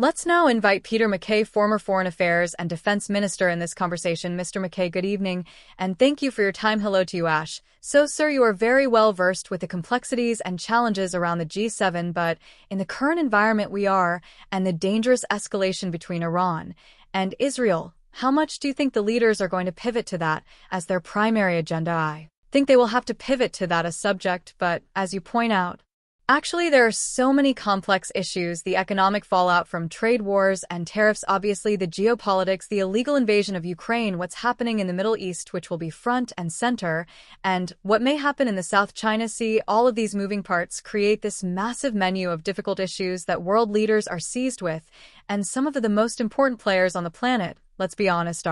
Let's now invite Peter McKay, former Foreign Affairs and Defense Minister, in this conversation. Mr. McKay, good evening, and thank you for your time. Hello to you, Ash. So, sir, you are very well versed with the complexities and challenges around the G7, but in the current environment we are, and the dangerous escalation between Iran and Israel, how much do you think the leaders are going to pivot to that as their primary agenda? I think they will have to pivot to that as subject, but as you point out, actually, there are so many complex issues: the economic fallout from trade wars and tariffs, obviously the geopolitics, the illegal invasion of Ukraine, what's happening in the Middle East, which will be front and center, and what may happen in the South China Sea. All of these moving parts create this massive menu of difficult issues that world leaders are seized with, and some of the most important players on the planet, let's be honest,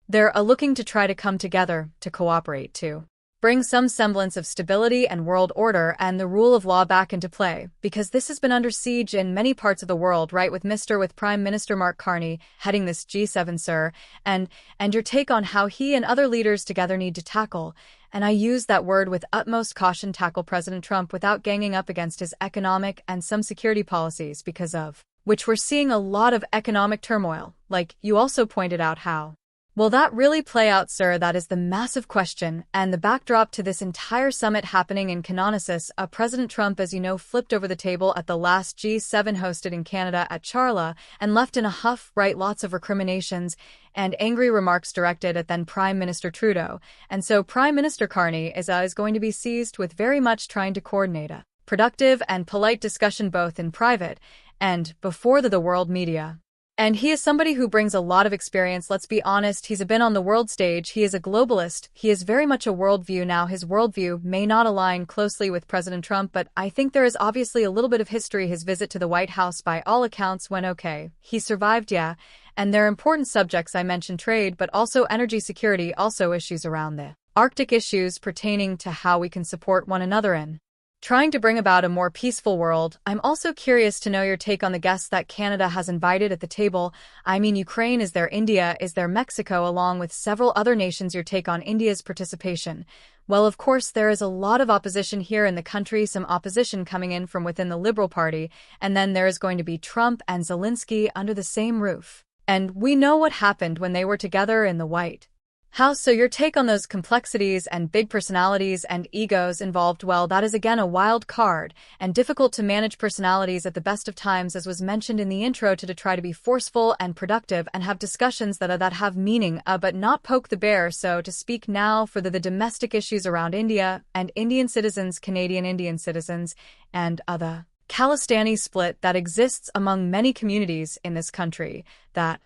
they're looking to try to come together, to cooperate, to bring some semblance of stability and world order and the rule of law back into play, because this has been under siege in many parts of the world, right? With Prime Minister Mark Carney heading this G7, sir, and your take on how he and other leaders together need to tackle, and I use that word with utmost caution, tackle President Trump without ganging up against his economic and some security policies, because of which we're seeing a lot of economic turmoil, like you also pointed out. How will that really play out, sir? That is the massive question, and the backdrop to this entire summit happening in Canonissus. President Trump, as you know, flipped over the table at the last G7 hosted in Canada at Charla and left in a huff, right? Lots of recriminations and angry remarks directed at then Prime Minister Trudeau. And so Prime Minister Carney is going to be seized with very much trying to coordinate a productive and polite discussion both in private and before the world media. And he is somebody who brings a lot of experience. Let's be honest, he's been on the world stage. He is a globalist. He is very much a worldview. Now, his worldview may not align closely with President Trump, but I think there is obviously a little bit of history. His visit to the White House, by all accounts, went okay. He survived, yeah. And there are important subjects. I mentioned trade, but also energy security, also issues around the Arctic, issues pertaining to how we can support one another in trying to bring about a more peaceful world. I'm also curious to know your take on the guests that Canada has invited at the table. I mean, Ukraine is there, India is there, Mexico, along with several other nations. Your take on India's participation? Well, of course, there is a lot of opposition here in the country, some opposition coming in from within the Liberal Party, and then there is going to be Trump and Zelensky under the same roof. And we know what happened when they were together in the White House. So your take on those complexities and big personalities and egos involved? Well, that is again a wild card and difficult to manage personalities at the best of times, as was mentioned in the intro, to try to be forceful and productive and have discussions that have meaning, but not poke the bear, so to speak. Now for the domestic issues around India and Indian citizens, Canadian Indian citizens, and the Khalistani split that exists among many communities in this country. That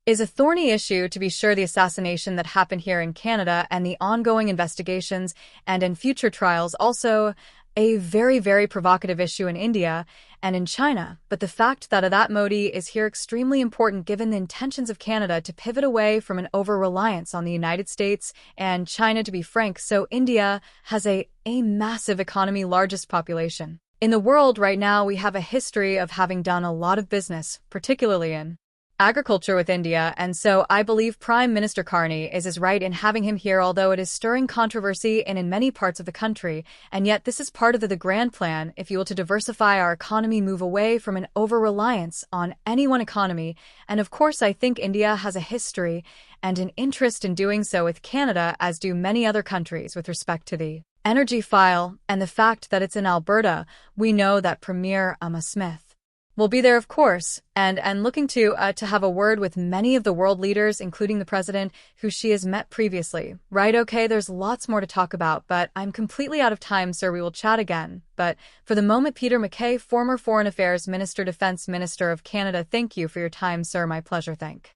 is a thorny issue, to be sure. The assassination that happened here in Canada and the ongoing investigations and in future trials, also a very, very provocative issue in India and in China. But the fact that Modi is here extremely important, given the intentions of Canada to pivot away from an over-reliance on the United States and China, to be frank. So India has a massive economy, largest population in the world right now. We have a history of having done a lot of business, particularly in agriculture, with India, and so I believe Prime Minister Carney is right in having him here, although it is stirring controversy in many parts of the country, and yet this is part of the grand plan, if you will, to diversify our economy, move away from an over-reliance on any one economy. And of course, I think India has a history and an interest in doing so with Canada, as do many other countries, with respect to the energy file and the fact that it's in Alberta. We know that Premier Smith will be there, of course, and looking to have a word with many of the world leaders, including the president, who she has met previously. Right, okay, there's lots more to talk about, but I'm completely out of time, sir. We will chat again. But for the moment, Peter McKay, former Foreign Affairs Minister, Defense Minister of Canada, thank you for your time, sir. My pleasure. Thank